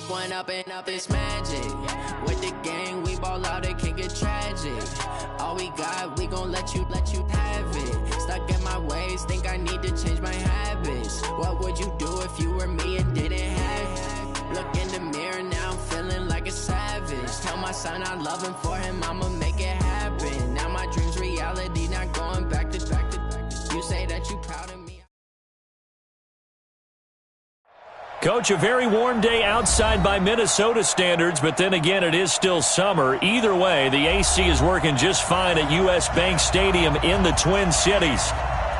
One up and up, it's magic. With the gang, we ball out, it can get tragic. All we got, we gon' let you have it. Stuck in my ways, think I need to change my habits. What would you do if you were me and didn't have it? Look in the mirror, now I'm feeling like a savage. Tell my son I love him, for him I'ma make it happen. Now my dream's reality, not going back to. You say that you proud of me. Coach, a very warm day outside by Minnesota standards, but then again, it is still summer. Either way, the AC is working just fine at U.S. Bank Stadium in the Twin Cities.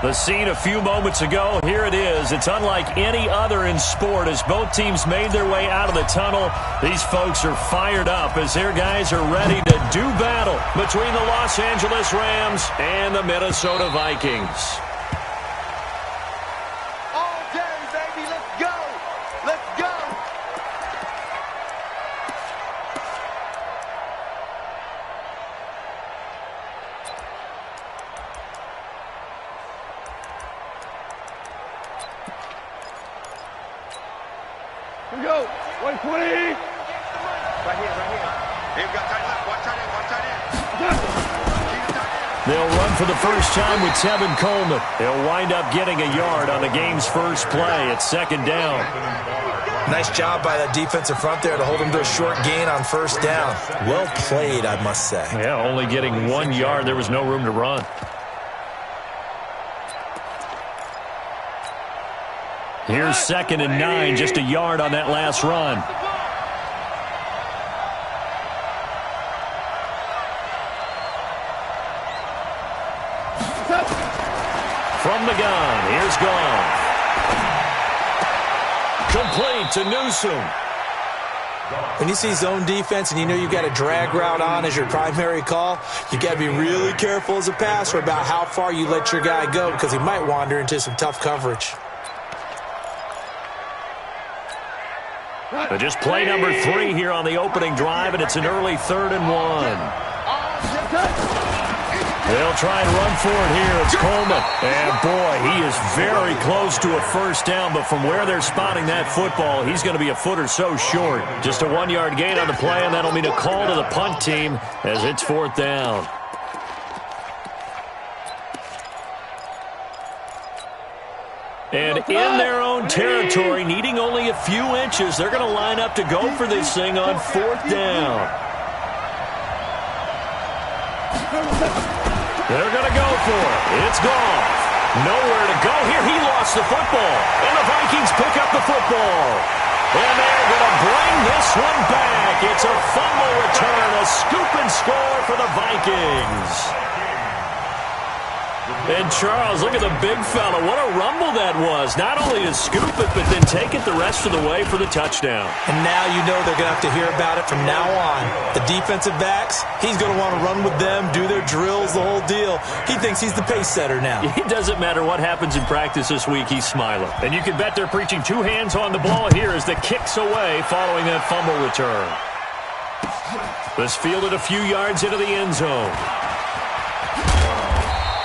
The scene a few moments ago, here it is. It's unlike any other in sport as both teams made their way out of the tunnel. These folks are fired up as their guys are ready to do battle between the Los Angeles Rams and the Minnesota Vikings. Here we go. 120. Right here. Hey, we've got tight left. Watch tight end. They'll run for the first time with Tevin Coleman. They'll wind up getting a yard on the game's first play. It's second down. Nice job by that defensive front there to hold him to a short gain on first down. Well played, I must say. Yeah, only getting 1 yard. There was no room to run. Here's 2nd and 9, just a yard on that last run. From the gun, here's Goff. Complete to Newsome. When you see zone defense and you know you've got a drag route on as your primary call, you got to be really careful as a passer about how far you let your guy go because he might wander into some tough coverage. But just play number 3 here on the opening drive, and it's an early 3rd and 1. They'll try and run for it here. It's Coleman. And, boy, he is very close to a first down, but from where they're spotting that football, he's going to be a foot or so short. Just a 1-yard gain on the play, and that'll mean a call to the punt team as it's 4th down. And in their own territory, needing only a few inches, they're going to line up to go for this thing on 4th down. They're going to go for it. It's Goff. Nowhere to go here. He lost the football. And the Vikings pick up the football. And they're going to bring this one back. It's a fumble return, a scoop and score for the Vikings. And Charles, look at the big fella. What a rumble that was. Not only to scoop it, but then take it the rest of the way for the touchdown. And now you know they're going to have to hear about it from now on. The defensive backs, he's going to want to run with them, do their drills, the whole deal. He thinks he's the pace setter now. It doesn't matter what happens in practice this week, he's smiling. And you can bet they're preaching 2 hands on the ball here as the kick's away following that fumble return. This fielded a few yards into the end zone.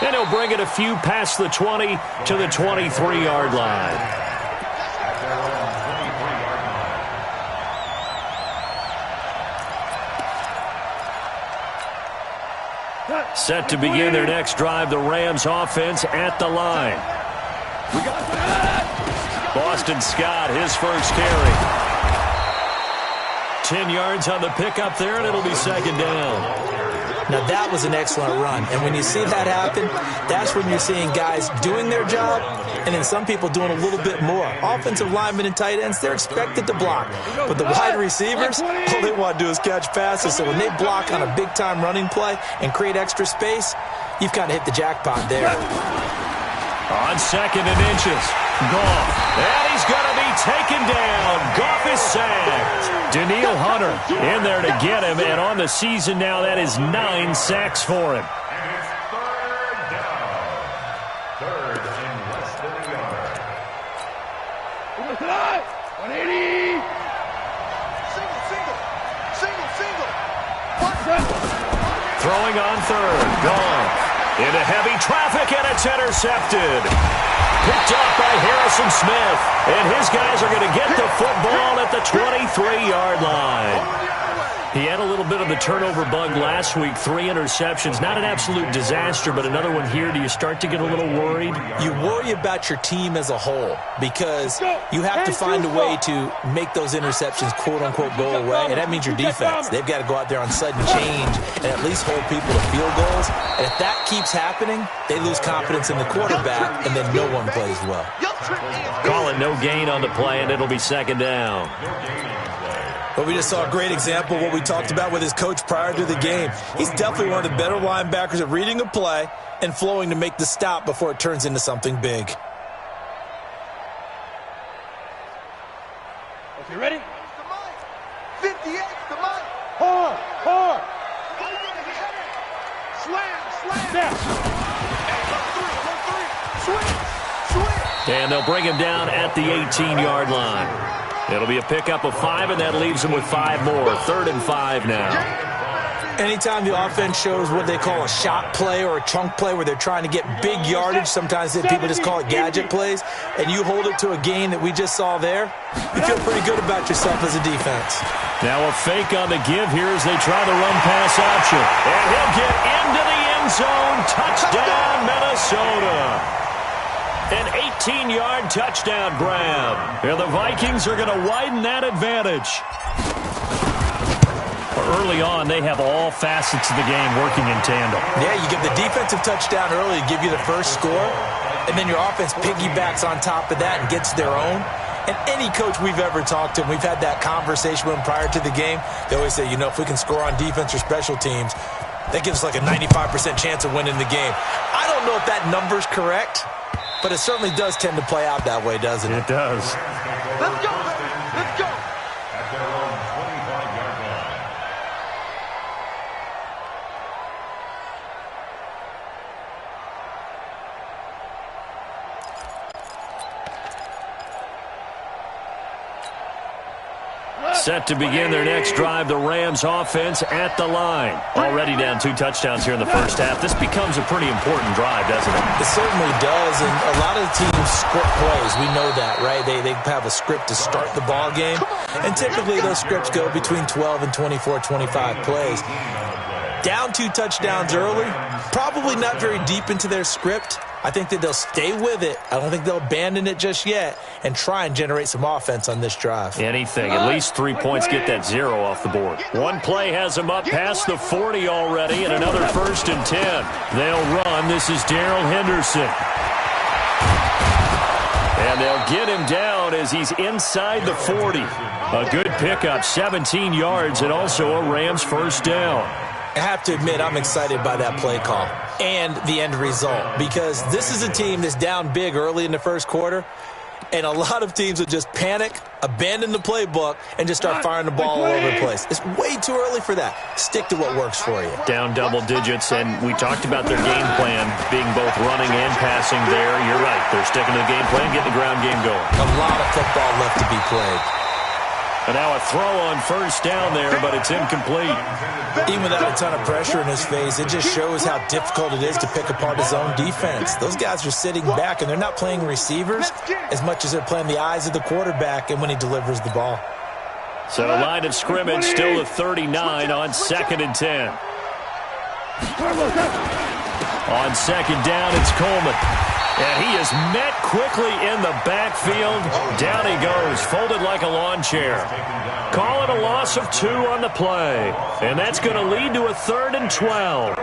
And he'll bring it a few past the 20 to the 23-yard line. Set to begin their next drive, the Rams offense at the line. Boston Scott, his first carry. 10 yards on the pickup there, and it'll be 2nd down. Now, that was an excellent run. And when you see that happen, that's when you're seeing guys doing their job and then some people doing a little bit more. Offensive linemen and tight ends, they're expected to block. But the wide receivers, all they want to do is catch passes. So when they block on a big-time running play and create extra space, you've kind of hit the jackpot there. On 2nd and inches, Goff. And he's going to be taken down. Goff is sacked. Danielle Hunter in there to get him. And on the season now, that is 9 sacks for him. And it's 3rd down. 3rd and less than a yard. 180. Single. Throwing on 3rd. Goff. Into heavy traffic, and it's intercepted. Picked up by Harrison Smith. And his guys are going to get the football at the 23-yard the turnover bug last week, 3 interceptions. Not an absolute disaster, but another one here. Do you start to get a little worried? You worry about your team as a whole because you have to find a way to make those interceptions, quote-unquote, go away, and that means your defense. They've got to go out there on sudden change and at least hold people to field goals. And if that keeps happening, they lose confidence in the quarterback, and then no one plays well. Call it no gain on the play, and it'll be second down. But we just saw a great example of what we talked about with his coach prior to the game. He's definitely one of the better linebackers at reading a play and flowing to make the stop before it turns into something big. Okay, ready? 58, come on. Hard. Slam. Snap. Switch. And they'll bring him down at the 18-yard line. It'll be a pickup of 5, and that leaves them with 5 more. 3rd and 5 now. Anytime the offense shows what they call a shot play or a chunk play where they're trying to get big yardage, sometimes people just call it gadget plays, and you hold it to a gain that we just saw there, you feel pretty good about yourself as a defense. Now a fake on the give here as they try the run-pass option. And he'll get into the end zone. Touchdown, Minnesota. An 18-yard touchdown grab. And the Vikings are going to widen that advantage. Early on, they have all facets of the game working in tandem. Yeah, you give the defensive touchdown early to give you the first score, and then your offense piggybacks on top of that and gets their own. And any coach we've ever talked to, and we've had that conversation with them prior to the game, they always say, if we can score on defense or special teams, that gives us like a 95% chance of winning the game. I don't know if that number's correct, but it certainly does tend to play out that way, doesn't it? It does. Let's go. At their own 25-yard line. Set to begin their next drive, the Rams offense at the line. Already down 2 touchdowns here in the first half. This becomes a pretty important drive, doesn't it? It certainly does, and a lot of the teams script plays. We know that, right? They have a script to start the ball game, and typically those scripts go between 12 and 24, 25 plays. Down 2 touchdowns early, probably not very deep into their script. I think that they'll stay with it. I don't think they'll abandon it just yet and try and generate some offense on this drive. Anything. At least 3 points, get that 0 off the board. One play has them up past the 40 already, and another 1st and 10. They'll run. This is Darrell Henderson. And they'll get him down as he's inside the 40. A good pickup, 17 yards, and also a Rams first down. I have to admit, I'm excited by that play call and the end result because this is a team that's down big early in the first quarter, and a lot of teams will just panic, abandon the playbook, and just start firing the ball all over the place. It's way too early for that. Stick to what works for you. Down double digits, and we talked about their game plan being both running and passing there. You're right. They're sticking to the game plan, getting the ground game going. A lot of football left to be played. And now a throw on first down there, but it's incomplete. Even without a ton of pressure in his face, it just shows how difficult it is to pick apart his own defense. Those guys are sitting back, and they're not playing receivers as much as they're playing the eyes of the quarterback and when he delivers the ball. So line of scrimmage still at 39 on 2nd and 10. On 2nd down, it's Coleman. And he is met quickly in the backfield. Down he goes, folded like a lawn chair. Call it a loss of 2 on the play. And that's going to lead to a 3rd and 12.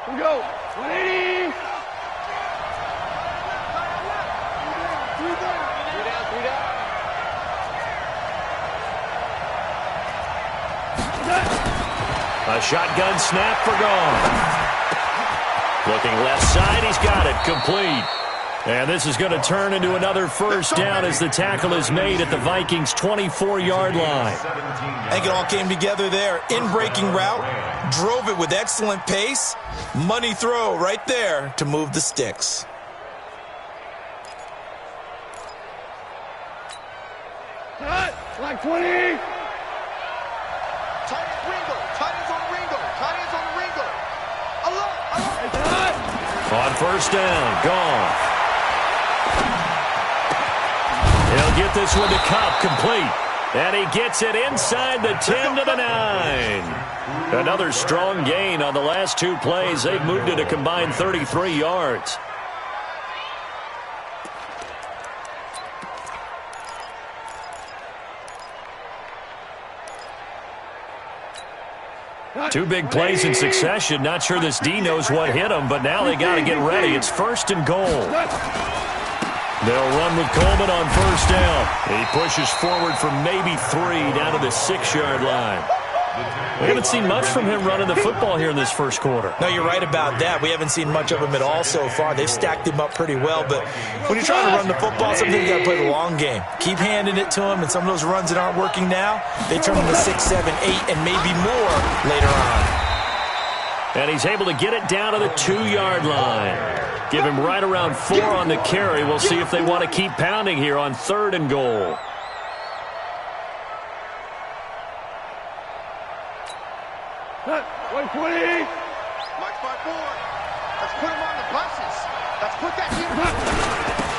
Here we go. 180. A shotgun snap for gone. Looking left side, he's got it. Complete. And this is going to turn into another first down as the tackle is made at the Vikings' 24-yard line. I think it all came together there. In-breaking route, drove it with excellent pace. Money throw right there to move the sticks. Cut. Like 20. Ringo. Tight ends on Ringo. Tight ends on Ringo. On first down, Goff. He'll get this one to Cup, complete. And he gets it inside the 10 to the 9. Another strong gain on the last two plays. They've moved it a combined 33 yards. Two big plays in succession. Not sure this D knows what hit him, but now they got to get ready. It's first and goal. They'll run with Coleman on first down. He pushes forward for maybe 3 down to the 6-yard line. We haven't seen much from him running the football here in this first quarter. No, you're right about that. We haven't seen much of him at all so far. They've stacked him up pretty well, but when you're trying to run the football, sometimes you got to play the long game. Keep handing it to him, and some of those runs that aren't working now, they turn into 6, 7, 8, and maybe more later on. And he's able to get it down to the 2-yard line. Give him right around 4 on the carry. We'll see if they want to keep pounding here on 3rd and goal. Mike 5-4. Let's put him on the buses. Let's put that here.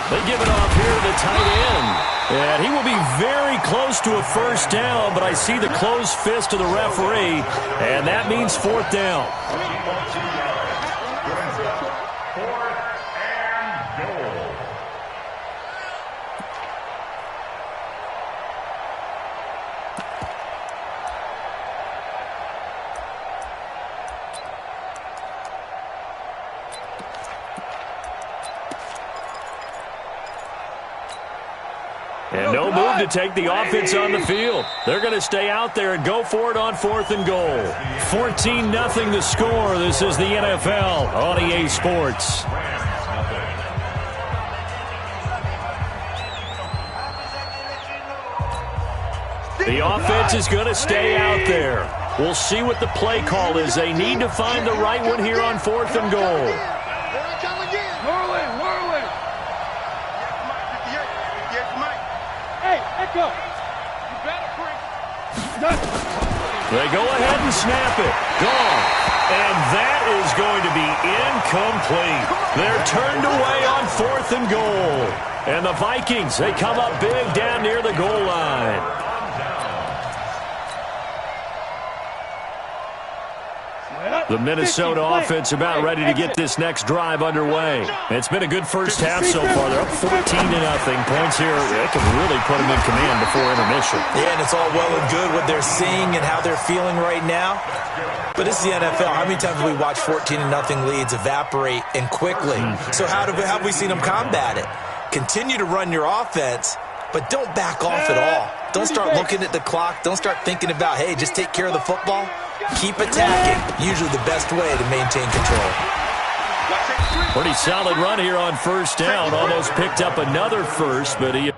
They give it off here to the tight end. And he will be very close to a first down, but I see the closed fist of the referee, and that means 4th down. 4th and goal. And no move to take the offense on the field. They're going to stay out there and go for it on 4th and goal. 14-0 the score. This is the NFL on EA Sports. The offense is going to stay out there. We'll see what the play call is. They need to find the right one here on 4th and goal. They go ahead and snap it. Gone. And that is going to be incomplete. They're turned away on 4th and goal. And the Vikings, they come up big down near the goal line. The Minnesota offense about ready to get this next drive underway. It's been a good first half so far. They're up 14-0. Points here, they can really put them in command before intermission. Yeah, and it's all well and good what they're seeing and how they're feeling right now. But this is the NFL. How many times have we watched 14-0 leads evaporate and quickly? So how have we seen them combat it? Continue to run your offense, but don't back off at all. Don't start looking at the clock. Don't start thinking about, hey, just take care of the football. Keep attacking. Usually the best way to maintain control. Pretty solid run here on first down. Almost picked up another first, but he...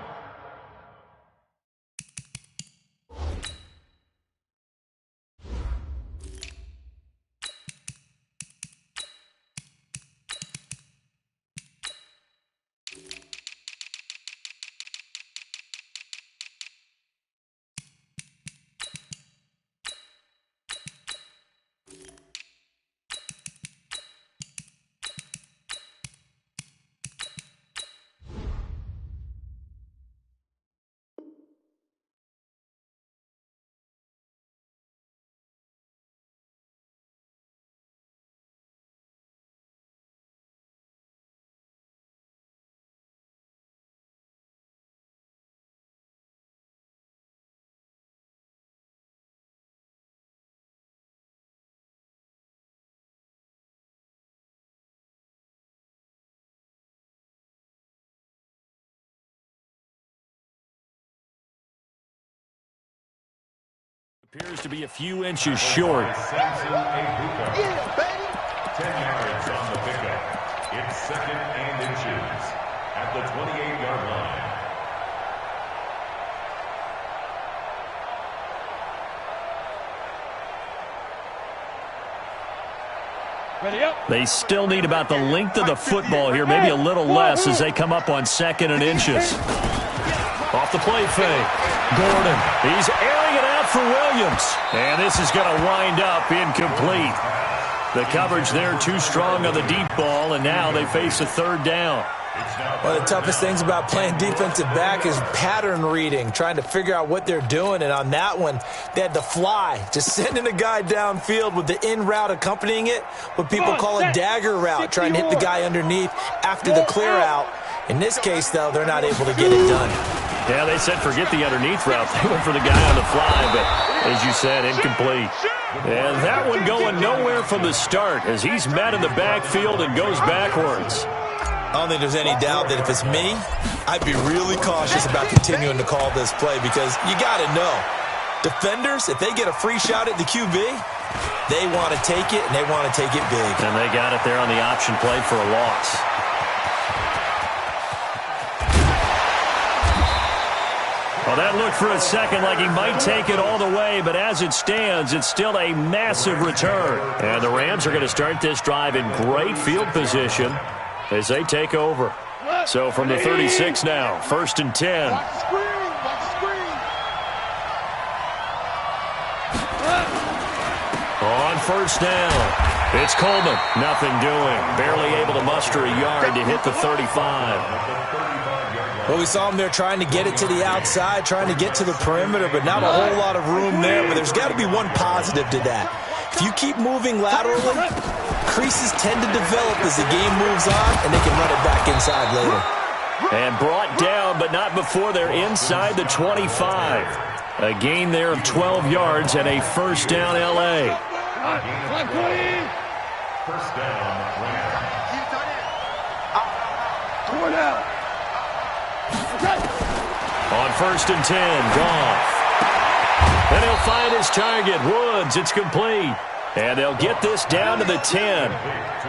appears to be a few inches short. 10 yards on the pickup. It's 2nd and inches at the 28-yard line. Ready up. They still need about the length of the football here, maybe a little less as they come up on 2nd and inches. Off the play fake. Gordon, he's airing it out for Williams. And this is going to wind up incomplete. The coverage there too strong on the deep ball, and now they face a third down. One of the toughest things about playing defensive back is pattern reading, trying to figure out what they're doing. And on that one, they had to fly, just sending a guy downfield with the in route accompanying it, what people call a dagger route, trying to hit the guy underneath after the clear out. In this case, though, they're not able to get it done. Yeah, they said forget the underneath route. They went for the guy on the fly, but as you said, incomplete. And that one going nowhere from the start as he's met in the backfield and goes backwards. I don't think there's any doubt that if it's me, I'd be really cautious about continuing to call this play because you got to know, defenders, if they get a free shot at the QB, they want to take it, and they want to take it big. And they got it there on the option play for a loss. Well, that looked for a second like he might take it all the way, but as it stands, it's still a massive return. And the Rams are going to start this drive in great field position as they take over. So from the 36 now, 1st and 10. On 1st down, it's Coleman. Nothing doing. Barely able to muster a yard to hit the 35. Well, we saw him there trying to get it to the outside, trying to get to the perimeter, but not a whole lot of room there. But there's got to be one positive to that. If you keep moving laterally, creases tend to develop as the game moves on, and they can run it back inside later. And brought down, but not before they're inside the 25. A gain there of 12 yards and a 1st down, L.A. First down, Rams. On 1st and 10, Goff. And he'll find his target, Woods. It's complete. And they'll get this down to the 10.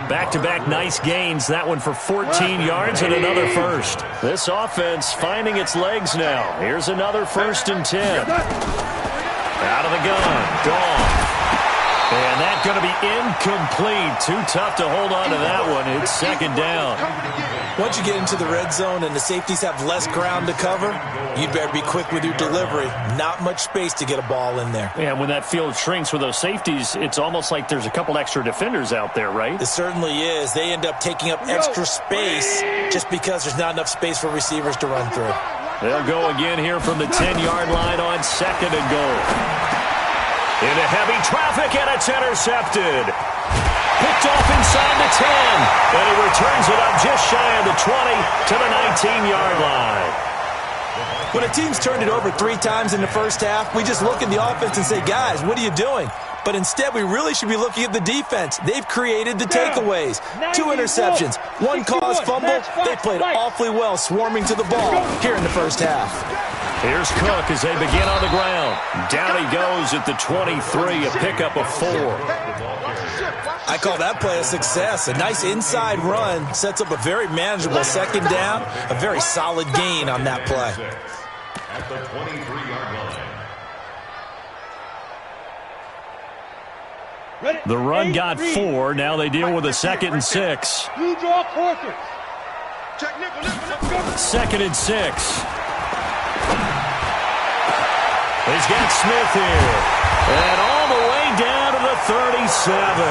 Back-to-back nice gains. That one for 14 yards and another first. This offense finding its legs now. Here's another 1st and 10. Out of the gun, Goff. And that's going to be incomplete. Too tough to hold on to that one. It's 2nd down. Once you get into the red zone and the safeties have less ground to cover, you'd better be quick with your delivery. Not much space to get a ball in there. Yeah, when that field shrinks with those safeties, it's almost like there's a couple extra defenders out there, right? It certainly is. They end up taking up extra space just because there's not enough space for receivers to run through. They'll go again here from the 10-yard line on 2nd and goal. Into heavy traffic, and it's intercepted. Picked off inside the 10, and he returns it up just shy of the 20 to the 19-yard line. When a team's turned it over 3 times in the first half, we just look at the offense and say, guys, what are you doing? But instead, we really should be looking at the defense. They've created the takeaways. 2 interceptions, 1 caused fumble. They played awfully well swarming to the ball here in the first half. Here's Cook as they begin on the ground. Down he goes at the 23, a pickup of 4. I call that play a success. A nice inside run sets up a very manageable 2nd down. A very solid gain on that play. at the 23-yard line. The run got 4. Now they deal with a 2nd and 6. You draw quarters. 2nd and 6. He's got Smith here. And all the way down to the 37.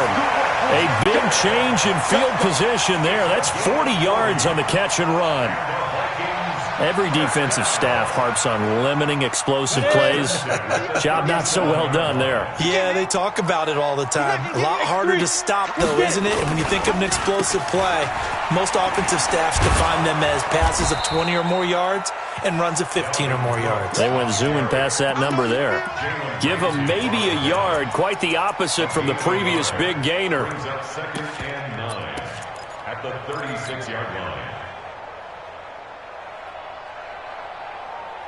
A big change in field position there. That's 40 yards on the catch and run. Every defensive staff harps on limiting explosive plays. Job not so well done there. Yeah, they talk about it all the time. A lot harder to stop, though, isn't it? And when you think of an explosive play, most offensive staffs define them as passes of 20 or more yards and runs of 15 or more yards. They went zooming past that number there. Give them maybe a yard, quite the opposite from the previous big gainer. Brings up 2nd and 9 at the 36-yard line.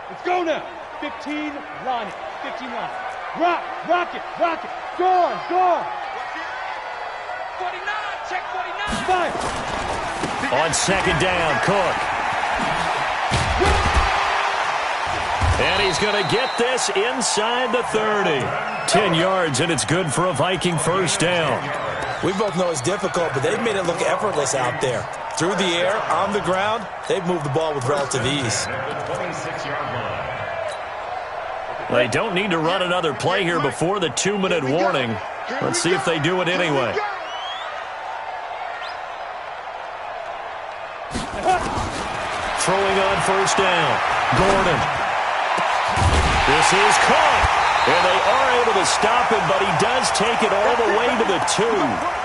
Let's go now. 15, line it. 15 line. Rock it. Gone. 49, check 49. Fine. On 2nd down, Cook. And he's going to get this inside the 30. 10 yards, and it's good for a Viking 1st down. We both know it's difficult, but they've made it look effortless out there. Through the air, on the ground, they've moved the ball with relative ease. At the 26-yard line. They don't need to run another play here before the 2-minute warning. Let's see if they do it anyway. Throwing on first down. Gordon. This is caught. And they are able to stop him, but he does take it all the way to the 2.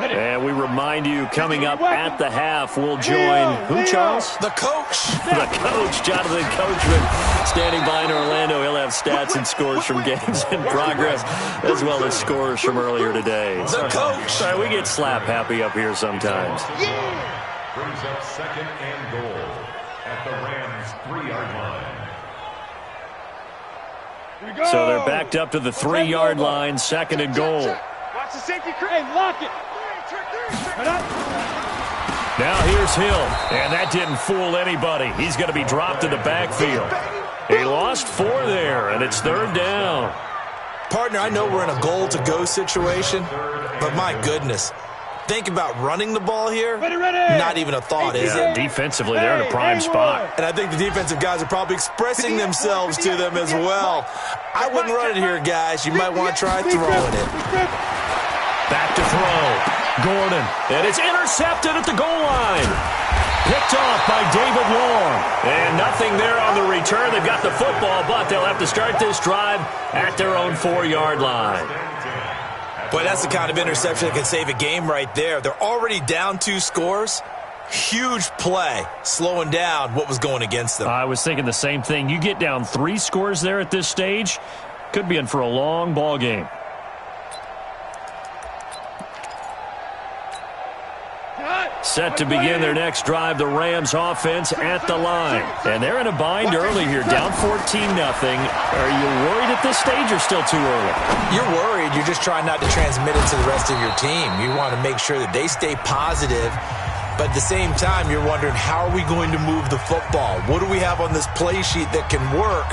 And we remind you, coming up at the half, we'll join who, Charles? The coach. The coach, Jonathan Coachman, standing by in Orlando. He'll have stats and scores from games in progress, as well as scores from earlier today. The coach. Sorry, we get slap happy up here sometimes. Brings up second and goal at the Rams' 3-yard line. So they're backed up to the 3-yard line, second and goal. Watch the safety. Hey, lock it. Now here's Hill, and that didn't fool anybody. He's going to be dropped in the backfield. He lost 4 there, and it's 3rd down. Partner, I know we're in a goal-to-go situation, but my goodness. Think about running the ball here. Not even a thought, is it? Defensively, they're in a prime spot. And I think the defensive guys are probably expressing themselves to them as well. I wouldn't run it here, guys. You might want to try throwing it. Back to throw. Gordon, and it's intercepted at the goal line. Picked off by David Long. And nothing there on the return. They've got the football, but they'll have to start this drive at their own 4-yard line. Boy, that's the kind of interception that can save a game right there. They're already down 2 scores. Huge play, slowing down what was going against them. I was thinking the same thing. You get down 3 scores there at this stage, could be in for a long ball game. Set to begin their next drive, the Rams offense at the line. And they're in a bind early here, down 14-0. Are you worried at this stage or still too early? You're worried. You're just trying not to transmit it to the rest of your team. You want to make sure that they stay positive. But at the same time, you're wondering, how are we going to move the football? What do we have on this play sheet that can work?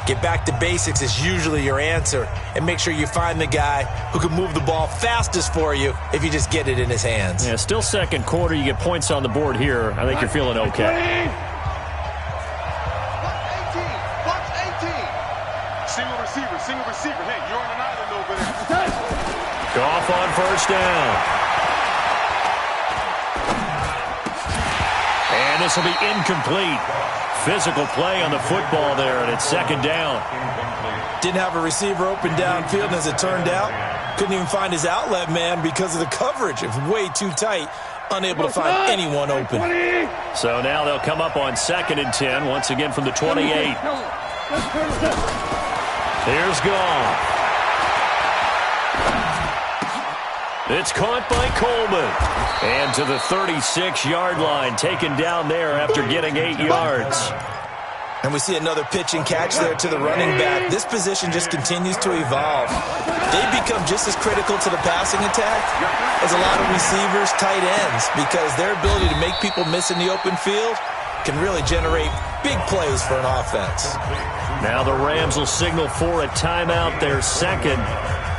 Get back to basics is usually your answer. And make sure you find the guy who can move the ball fastest for you if you just get it in his hands. Yeah, still second quarter. You get points on the board here. I think you're feeling okay. Box 18. Single receiver. Hey, you're on an island over there. Goff on first down. And this will be incomplete. Physical play on the football there, and it's 2nd down. Didn't have a receiver open downfield, and as it turned out, couldn't even find his outlet man because of the coverage. It was way too tight, unable to find anyone open. So now they'll come up on 2nd and 10, once again from the 28. Here's Goff. It's caught by Coleman. And to the 36-yard line, taken down there after getting 8 yards. And we see another pitch and catch there to the running back. This position just continues to evolve. They become just as critical to the passing attack as a lot of receivers, tight ends, because their ability to make people miss in the open field can really generate big plays for an offense. Now the Rams will signal for a timeout, their 2nd,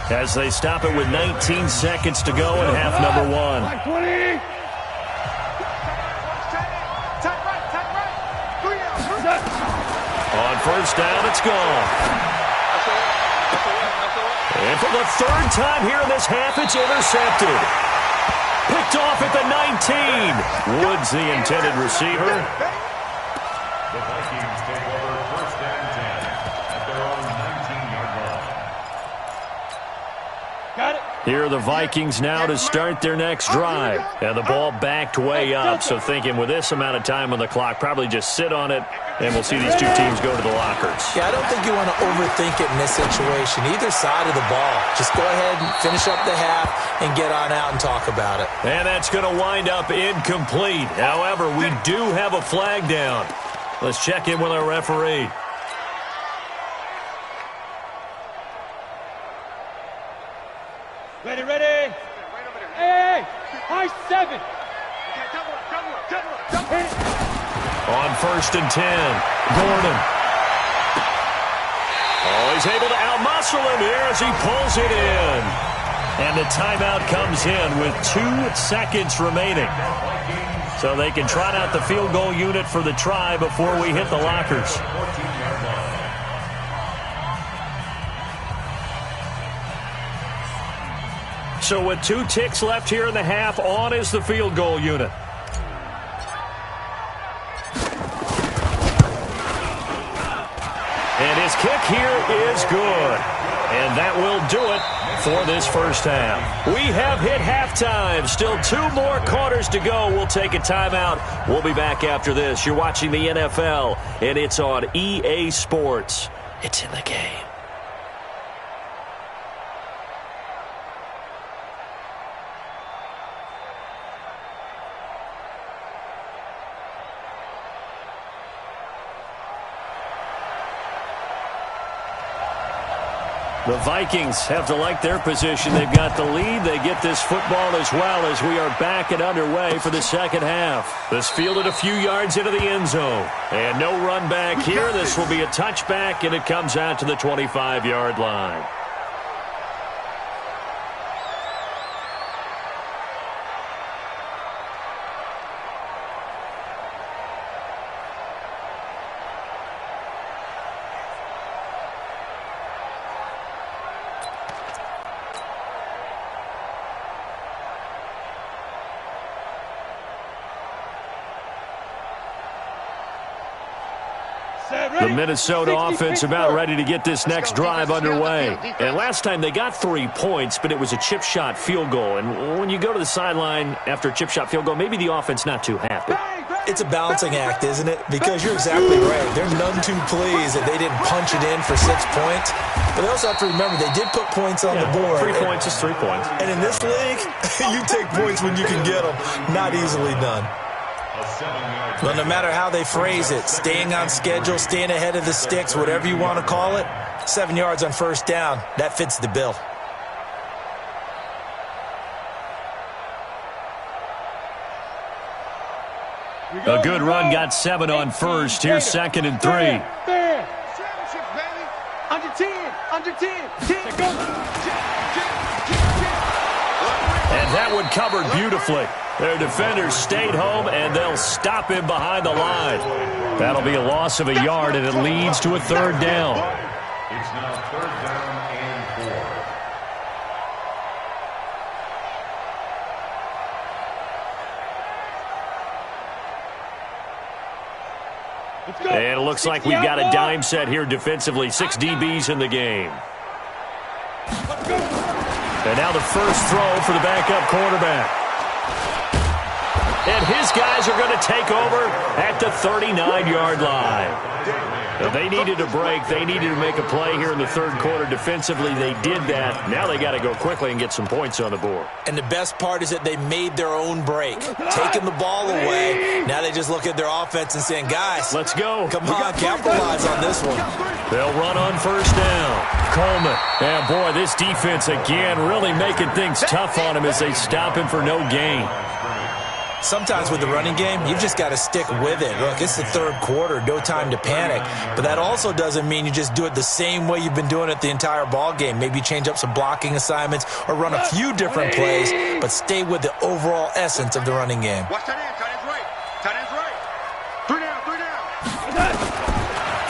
as they stop it with 19 seconds to go in half number 1. On first down, it's gone. And for the 3rd time here in this half, it's intercepted. Picked off at the 19. Woods, the intended receiver. The Vikings take over 1st and 10 at their own 19-yard line. Got it. Here are the Vikings now to start their next drive. And the ball backed way up, so thinking with this amount of time on the clock, probably just sit on it, and we'll see these two teams go to the lockers. Yeah, I don't think you want to overthink it in this situation. Either side of the ball. Just go ahead and finish up the half and get on out and talk about it. And that's going to wind up incomplete. However, we do have a flag down. Let's check in with our referee. Ready. Hey, high 7. On 1st and 10, Gordon. Oh, he's able to outmuscle him here as he pulls it in. And the timeout comes in with 2 seconds remaining. So they can trot out the field goal unit for the try before we hit the lockers. So with 2 ticks left here in the half, on is the field goal unit. And his kick here is good. And that will do it for this first half. We have hit halftime. Still 2 more quarters to go. We'll take a timeout. We'll be back after this. You're watching the NFL, and it's on EA Sports. It's in the game. The Vikings have to like their position. They've got the lead. They get this football as well as we are back and underway for the second half. This fielded a few yards into the end zone. And no run back here. This will be a touchback, and it comes out to the 25-yard line. The Minnesota offense about ready to get this next drive underway. And last time they got 3 points, but it was a chip shot field goal. And when you go to the sideline after a chip shot field goal, maybe the offense not too happy. It's a balancing act, isn't it? Because you're exactly right. They're none too pleased that they didn't punch it in for 6 points. But they also have to remember they did put points on the board. 3 points is 3 points. And in this league, you take points when you can get them. Not easily done. Well, no matter how they phrase it, staying on schedule, staying ahead of the sticks, whatever you want to call it, 7 yards on first down, that fits the bill. A good run got 7 on first. Here's 2nd and 3. Under 10. Under 10. And that one covered beautifully. Their defenders stayed home, and they'll stop him behind the line. That'll be a loss of a yard, and it leads to a 3rd down. It's now 3rd down and 4. And it looks like we've got a dime set here defensively. 6 DBs in the game. And now the first throw for the backup quarterback. And his guys are going to take over at the 39-yard line. They needed a break. They needed to make a play here in the 3rd quarter. Defensively, they did that. Now they got to go quickly and get some points on the board. And the best part is that they made their own break, taking the ball away. Now they just look at their offense and saying, guys, let's go. Come on, capitalize on this one. They'll run on first down. Coleman. And, boy, this defense, again, really making things tough on him as they stop him for no gain. Sometimes with the running game, you've just got to stick with it. Look, it's the 3rd quarter, no time to panic. But that also doesn't mean you just do it the same way you've been doing it the entire ball game. Maybe change up some blocking assignments or run a few different plays, but stay with the overall essence of the running game. Watch tight end. Tight end's right. Tight end's right. 3 down. 3 down.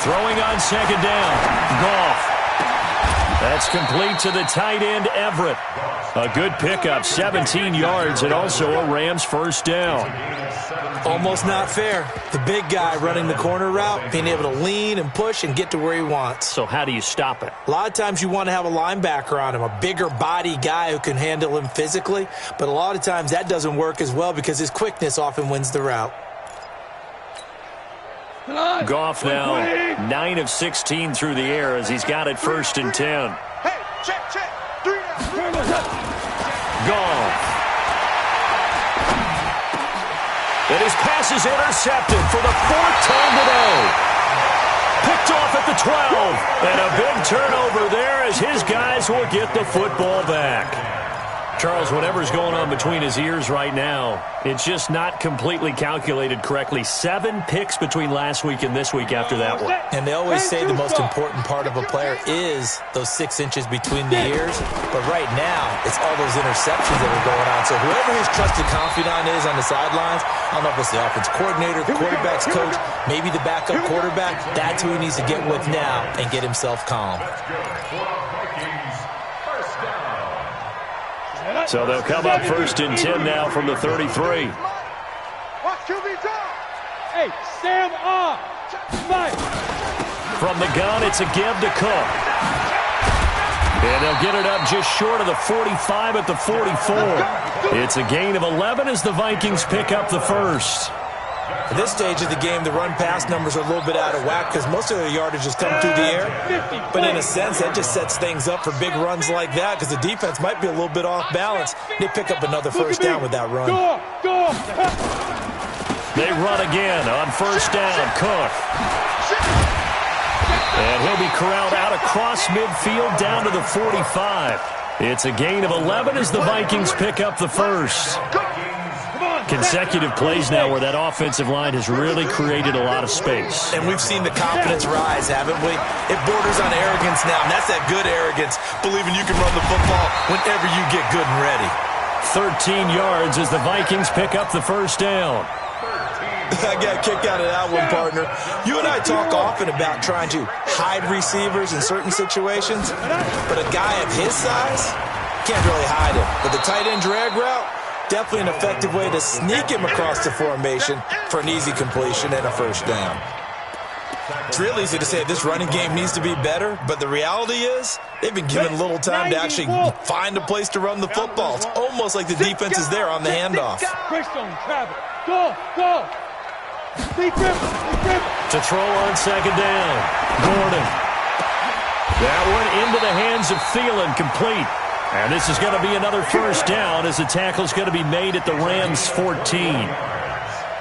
Throwing on 2nd down. Goff. That's complete to the tight end, Everett. A good pickup, 17 yards, and also a Rams first down. Almost not fair. The big guy running the corner route, being able to lean and push and get to where he wants. So how do you stop it? A lot of times you want to have a linebacker on him, a bigger body guy who can handle him physically. But a lot of times that doesn't work as well because his quickness often wins the route. Goff now 9 of 16 through the air as he's got it 1st and 10. Hey, check. 3 down. Goff. And his pass is intercepted for the 4th time today. Picked off at the 12. And a big turnover there as his guys will get the football back. Charles, whatever's going on between his ears right now, it's just not completely calculated correctly. 7 picks between last week and this week after that one. And they always say the most important part of a player is those 6 inches between the ears. But right now, it's all those interceptions that are going on. So whoever his trusted confidant is on the sidelines, I don't know if it's the offense coordinator, the quarterback's coach, maybe the backup quarterback, that's who he needs to get with now and get himself calm. So they'll come up 1st and 10 now from the 33. Hey, Sam off. From the gun, it's a give to Cook. And they'll get it up just short of the 45 at the 44. It's a gain of 11 as the Vikings pick up the first. At this stage of the game, the run-pass numbers are a little bit out of whack because most of their yardage has come through the air. But in a sense, that just sets things up for big runs like that because the defense might be a little bit off balance. They pick up another first down with that run. They run again on 1st down. Cook. And he'll be corralled out across midfield down to the 45. It's a gain of 11 as the Vikings pick up the first. Consecutive plays now where that offensive line has really created a lot of space. And we've seen the confidence rise, haven't we? It borders on arrogance now, and that's that good arrogance, believing you can run the football whenever you get good and ready. 13 yards as the Vikings pick up the first down. I got a kick out of that one, partner. You and I talk often about trying to hide receivers in certain situations, but a guy of his size can't really hide him. But the tight end drag route, definitely an effective way to sneak him across the formation for an easy completion and a first down. It's real easy to say this running game needs to be better, but the reality is they've been given little time to actually find a place to run the football. It's almost like the defense is there on the handoff. Go. To throw on 2nd down. Gordon. That one into the hands of Thielen, complete. And this is going to be another first down as the tackle's going to be made at the Rams' 14.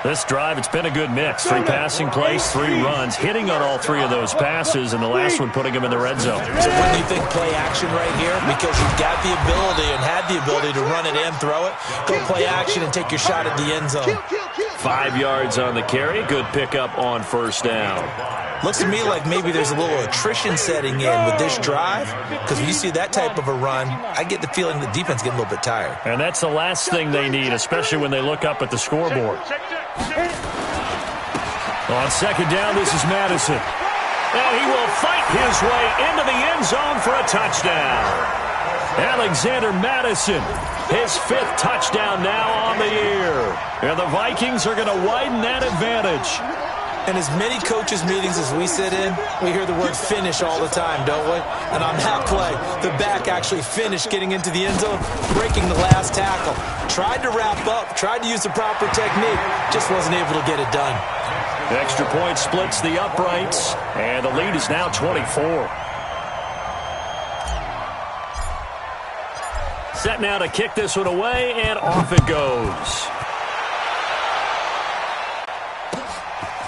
This drive, it's been a good mix. 3 passing plays, 3 runs, hitting on all 3 of those passes, and the last one putting him in the red zone. So when you think play action right here, because you've got the ability and had the ability to run it and throw it, go play action and take your shot at the end zone. 5 yards on the carry. Good pickup on 1st down. Looks to me like maybe there's a little attrition setting in with this drive, because when you see that type of a run, I get the feeling the defense getting a little bit tired. And that's the last thing they need, especially when they look up at the scoreboard. On 2nd down, this is Madison. And he will fight his way into the end zone for a touchdown. Alexander Madison, his 5th touchdown now on the year. And the Vikings are going to widen that advantage. And as many coaches' meetings as we sit in, we hear the word finish all the time, don't we? And on that play, the back actually finished getting into the end zone, breaking the last tackle. Tried to wrap up, tried to use the proper technique, just wasn't able to get it done. Extra point splits the uprights, and the lead is now 24. Set now to kick this one away, and off it goes.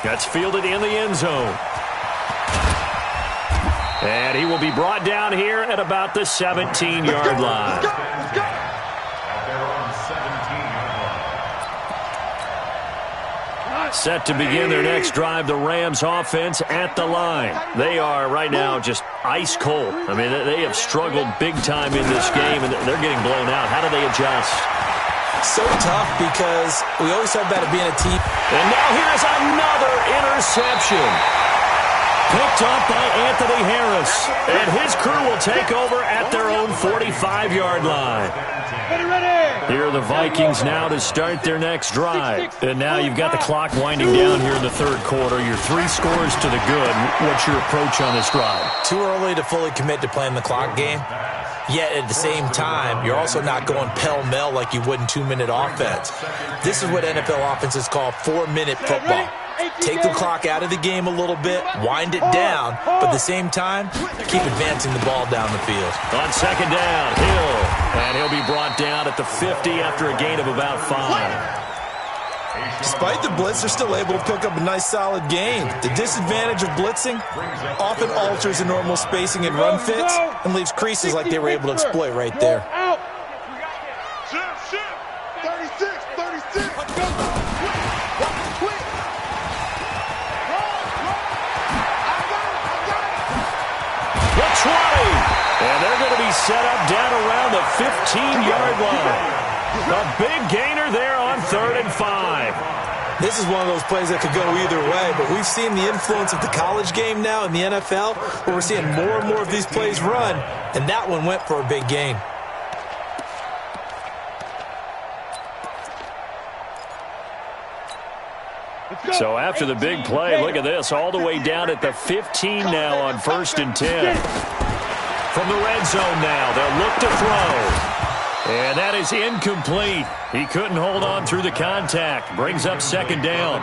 That's fielded in the end zone. And he will be brought down here at about the 17-yard line. Set to begin their next drive, the Rams offense at the line. They are right now just ice cold. I mean, they have struggled big time in this game, and they're getting blown out. How do they adjust? So tough because we always talk about it being a team. And now here's another interception. Picked up by Anthony Harris. And his crew will take over at their own 45-yard line. Here are the Vikings now to start their next drive. And now you've got the clock winding down here in the 3rd quarter. You're 3 scores to the good. What's your approach on this drive? Too early to fully commit to playing the clock game. Yet at the same time, you're also not going pell-mell like you would in 2-minute offense. This is what NFL offenses call 4-minute football. Take the clock out of the game a little bit, wind it down, but at the same time, keep advancing the ball down the field. On 2nd down, Hill. And he'll be brought down at the 50 after a gain of about 5. Despite the blitz, they're still able to pick up a nice, solid gain. The disadvantage of blitzing often alters the normal spacing and run fits and leaves creases like they were able to exploit right there. And they're going to be set up down around the 15-yard line. A big gainer there on 3rd and 5. This is one of those plays that could go either way, but we've seen the influence of the college game now in the NFL, where we're seeing more and more of these plays run, and that one went for a big gain. So after the big play, look at this, all the way down at the 15 now on 1st and 10. From the red zone now, they'll look to throw. And that is incomplete. He couldn't hold on through the contact. Brings up 2nd down.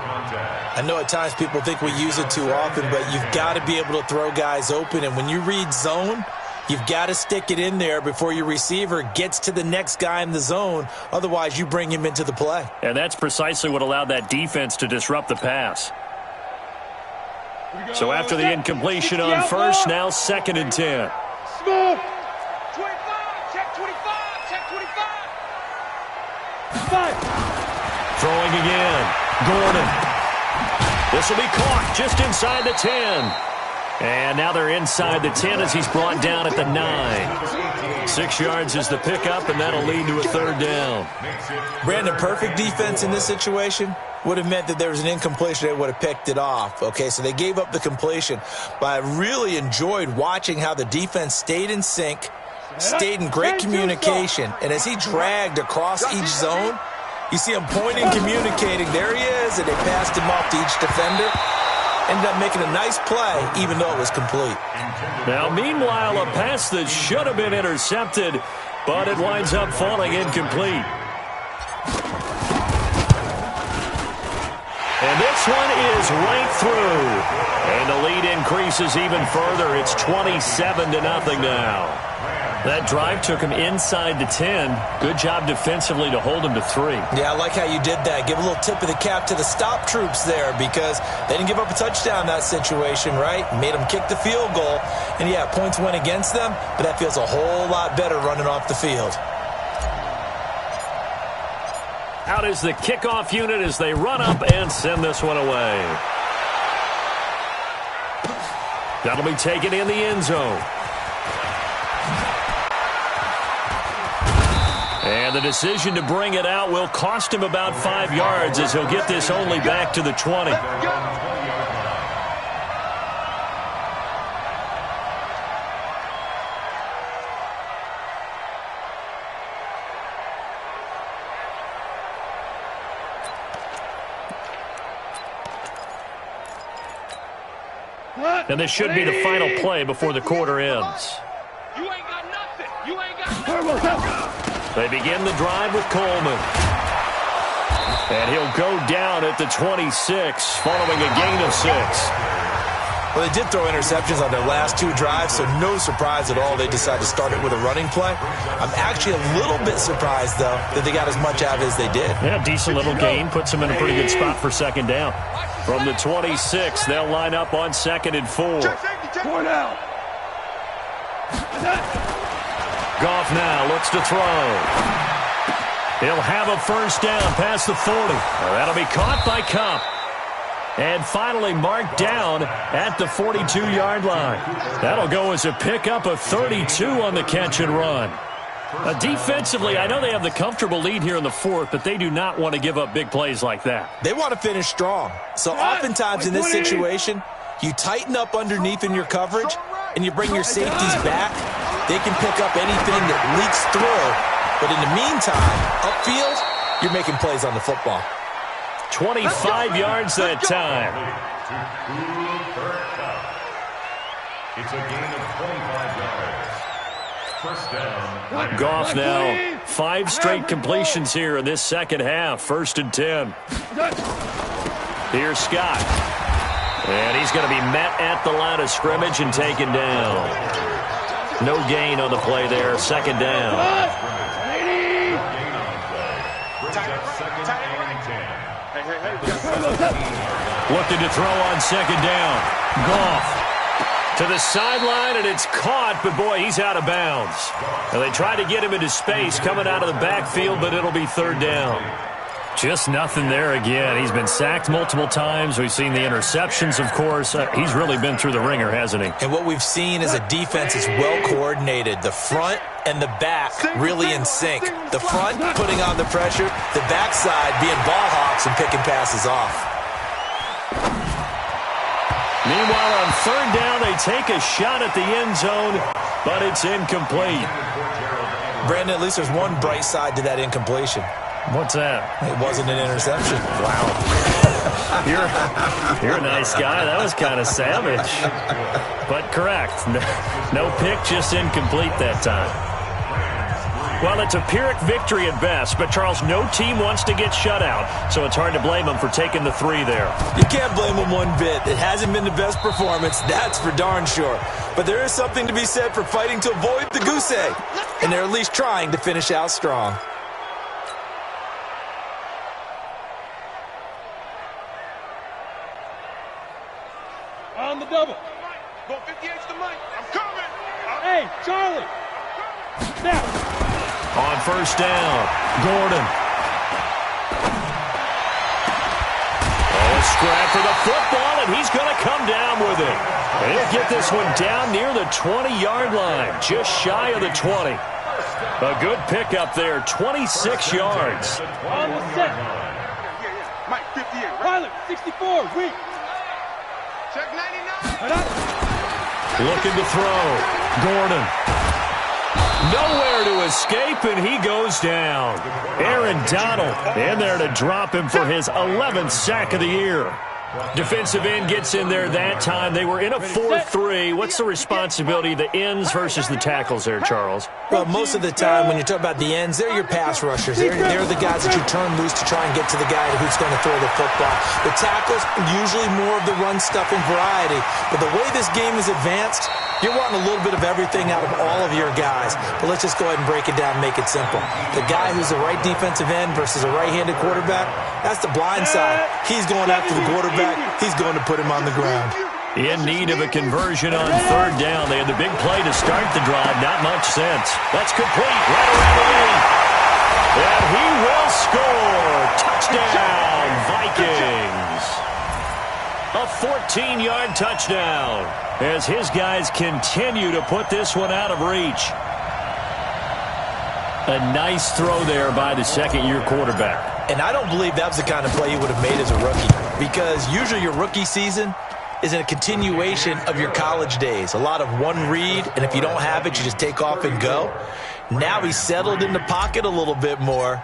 I know at times people think we use it too often, but you've got to be able to throw guys open. And when you read zone, you've got to stick it in there before your receiver gets to the next guy in the zone. Otherwise, you bring him into the play. And that's precisely what allowed that defense to disrupt the pass. So after the incompletion on 1st, now 2nd and 10. Smooth. 25. Check 25. Check 25. 5. Throwing again. Gordon. This will be caught just inside the 10. And now they're inside the 10 as he's brought down at the 9. 6 yards is the pickup, and that'll lead to a 3rd down. Brandon, perfect defense in this situation would have meant that there was an incompletion. They would have picked it off. Okay, so they gave up the completion. But I really enjoyed watching how the defense stayed in sync, stayed in great communication. And as he dragged across each zone, you see him pointing, communicating. There he is, and they passed him off to each defender. Ended up making a nice play, even though it was complete. Now, meanwhile, a pass that should have been intercepted, but it winds up falling incomplete. And this one is right through. And the lead increases even further. It's 27-0 now. That drive took him inside the 10. Good job defensively to hold him to 3. Yeah, I like how you did that. Give a little tip of the cap to the stop troops there, because they didn't give up a touchdown in that situation, right? Made them kick the field goal. And, yeah, points went against them, but that feels a whole lot better running off the field. Out is the kickoff unit as they run up and send this one away. That'll be taken in the end zone. And the decision to bring it out will cost him about 5 yards as he'll get this only back to the 20. And this should be the final play before the quarter ends. You ain't got nothing. You ain't got nothing. They begin the drive with Coleman. And he'll go down at the 26 following a gain of 6. Well, they did throw interceptions on their last 2 drives, so no surprise at all they decided to start it with a running play. I'm actually a little bit surprised, though, that they got as much out of it as they did. Yeah, decent little gain. Puts them in a pretty good spot for 2nd down. From the 26, they'll line up on 2nd and 4. Four down. Goff now looks to throw. He'll have a 1st down past the 40. That'll be caught by Kupp. And finally marked down at the 42-yard line. That'll go as a pickup of 32 on the catch and run. Defensively, I know they have the comfortable lead here in the 4th, but they do not want to give up big plays like that. They want to finish strong. So oftentimes in this situation, you tighten up underneath in your coverage, and you bring your safeties back. They can pick up anything that leaks through. But in the meantime, upfield, you're making plays on the football. 25 yards that time. It's a gain of 25 yards. 1st down. Goff now 5 straight completions here in this second half. 1st and 10. Here's Scott. And he's going to be met at the line of scrimmage and taken down. No gain on the play there. 2nd down. Looking to throw on 2nd down. Goff to the sideline, and it's caught, but boy, he's out of bounds. And they try to get him into space coming out of the backfield, but it'll be 3rd down. Just nothing there again. He's been sacked multiple times. We've seen the interceptions, of course. He's really been through the ringer, hasn't he? And what we've seen is a defense is well coordinated. The front and the back really in sync. The front putting on the pressure, the backside being ball hawks and picking passes off. Meanwhile, on third down, they take a shot at the end zone, but it's incomplete. Brandon, at least there's one bright side to that incompletion. What's that? It wasn't an interception. Wow. You're a nice guy. That was kind of savage. But correct. No pick, just incomplete that time. Well, it's a Pyrrhic victory at best, but, Charles, no team wants to get shut out, so it's hard to blame them for taking the 3 there. You can't blame them one bit. It hasn't been the best performance, that's for darn sure. But there is something to be said for fighting to avoid the goose egg, and they're at least trying to finish out strong. On the double. Go 58's the mic. I'm coming. Hey, Charlie. Snap. On first down, Gordon. Oh, a scrap for the football, and he's going to come down with it. And he'll get this one down near the 20-yard line, just shy of the 20. A good pickup there, 26 yards. On the set. Mike, 58, right? Pilot, 64, weak. Check 99. Looking to throw. Gordon. Nowhere to escape, and he goes down. Aaron Donald in there to drop him for his 11th sack of the year. Defensive end gets in there that time. They were in a 4-3. What's the responsibility of the ends versus the tackles there, Charles? Well, most of the time when you talk about the ends, they're your pass rushers. They're the guys that you turn loose to try and get to the guy who's going to throw the football. The tackles, usually more of the run-stuffing variety. But the way this game is advanced, you're wanting a little bit of everything out of all of your guys. But let's just go ahead and break it down and make it simple. The guy who's the right defensive end versus a right-handed quarterback, that's the blind side. He's going after the quarterback. He's going to put him on the ground. In need of a conversion on third down. They had the big play to start the drive. Not much sense. That's complete. Right around the lane. And he will score. Touchdown, Vikings. A 14-yard touchdown as his guys continue to put this one out of reach. A nice throw there by the second-year quarterback. And I don't believe that was the kind of play you would have made as a rookie, because usually your rookie season is a continuation of your college days. A lot of one read, and if you don't have it, you just take off and go. Now he's settled in the pocket a little bit more,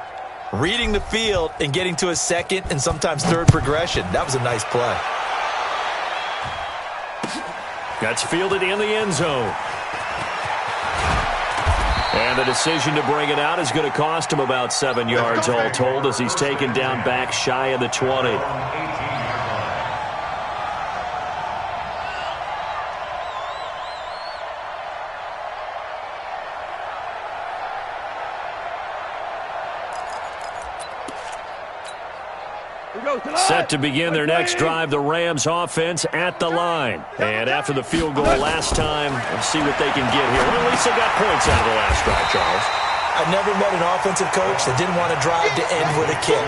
reading the field and getting to a second and sometimes third progression. That was a nice play. That's fielded in the end zone. And the decision to bring it out is going to cost him about 7 yards all told as he's taken down back shy of the 20. Set to begin their next drive, the Rams offense at the line. And after the field goal last time, let's see what they can get here. Well, at least they got points out of the last drive, Charles. I've never met an offensive coach that didn't want to drive to end with a kick.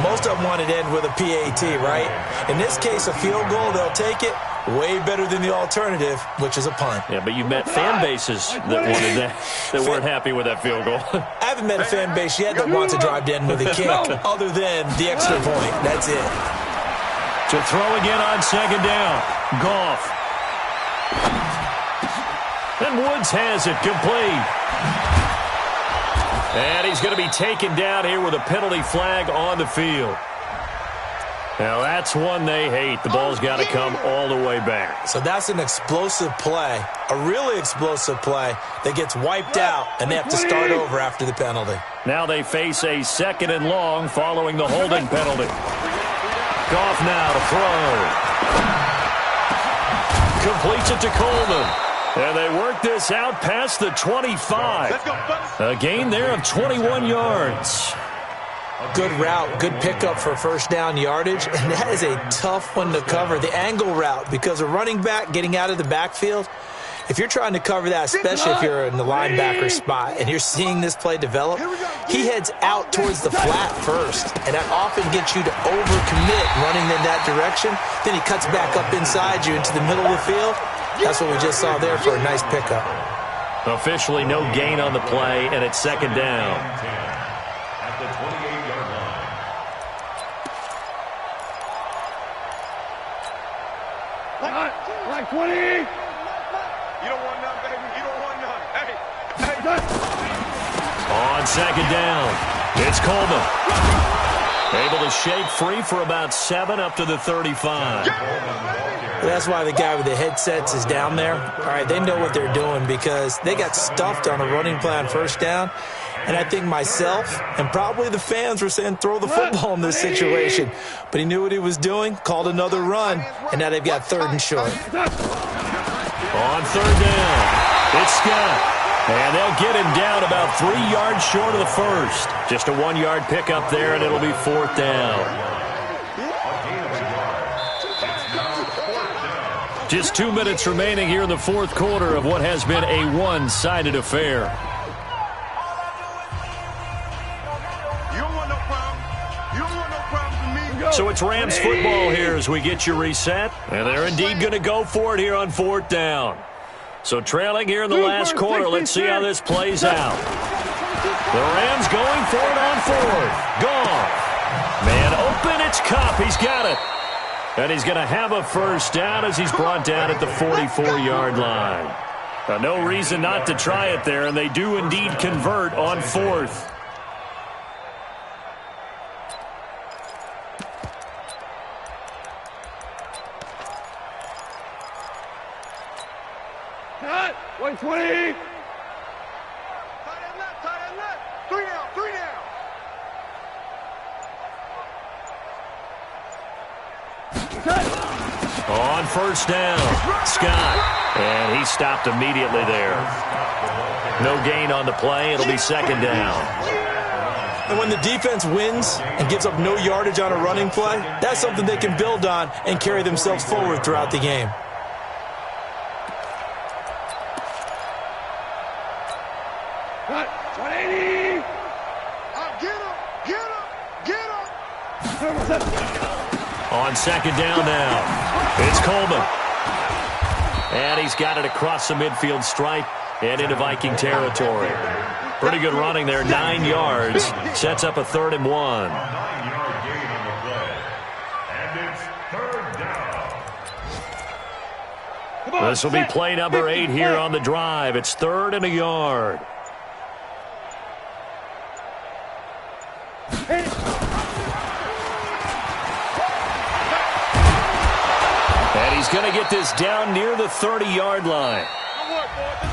Most of them wanted to end with a PAT, right? In this case, a field goal, they'll take it. Way better than the alternative, which is a punt. Yeah, but you met fan bases that wanted that, that weren't happy with that field goal. I haven't met a fan base yet that wants to drive to end with a kick, other than the extra point. That's it. To throw again on second down. Goff. And Woods has it complete. And he's going to be taken down here with a penalty flag on the field. Now, that's one they hate. The ball's got to come all the way back. So that's an explosive play, a really explosive play that gets wiped out, and they have to start over after the penalty. Now they face a second and long following the holding penalty. Goff now to throw. Completes it to Coleman. And they work this out past the 25. A gain there of 21 yards. Good route, good pickup for first down yardage, and that is a tough one to cover. The angle route, because a running back getting out of the backfield, If you're trying to cover that, especially if you're in the linebacker spot and you're seeing this play develop, he heads out towards the flat first, and that often gets you to overcommit running in that direction. Then he cuts back up inside you into the middle of the field. That's what we just saw there for a nice pickup. Officially no gain on the play, and it's second down. At the 28-yard line. Like 20. You don't want none, baby. You don't want none. Hey. On second down, it's Coleman. Able to shake free for about 7 up to the 35. That's why the guy with the headsets is down there. All right, they know what they're doing because they got stuffed on a running play on first down. And I think myself and probably the fans were saying throw the football in this situation. But he knew what he was doing, called another run, and now they've got 3rd and short. On 3rd down, it's Scott. And they'll get him down about 3 yards short of the first. Just a 1-yard pickup there, and it'll be 4th down. Just 2 minutes remaining here in the 4th quarter of what has been a one-sided affair. You don't want no problem. You don't want no problem for me. So it's Rams football here as we get you reset. And they're indeed going to go for it here on 4th down. So trailing here in the last quarter, let's see how this plays out. The Rams going for it on 4th. Gone. Man open, it's Kupp. He's got it. And he's going to have a first down as he's brought down at the 44-yard line. Now, no reason not to try it there, and they do indeed convert on 4th. Cut. 120. Tight end left. 3 down. On first down, Scott. And he stopped immediately there. No gain on the play. It'll be 2nd down. And when the defense wins and gives up no yardage on a running play, that's something they can build on and carry themselves forward throughout the game. Cut. 180. Get him. On 2nd down now, it's Coleman. And he's got it across the midfield stripe and into Viking territory. Pretty good running there, 9 yards. Sets up a 3rd and 1. 9-yard gain on the play. And it's 3rd down. This will be play number 8 here on the drive. It's 3rd and a yard. And he's going to get this down near the 30-yard line. Good work, boy.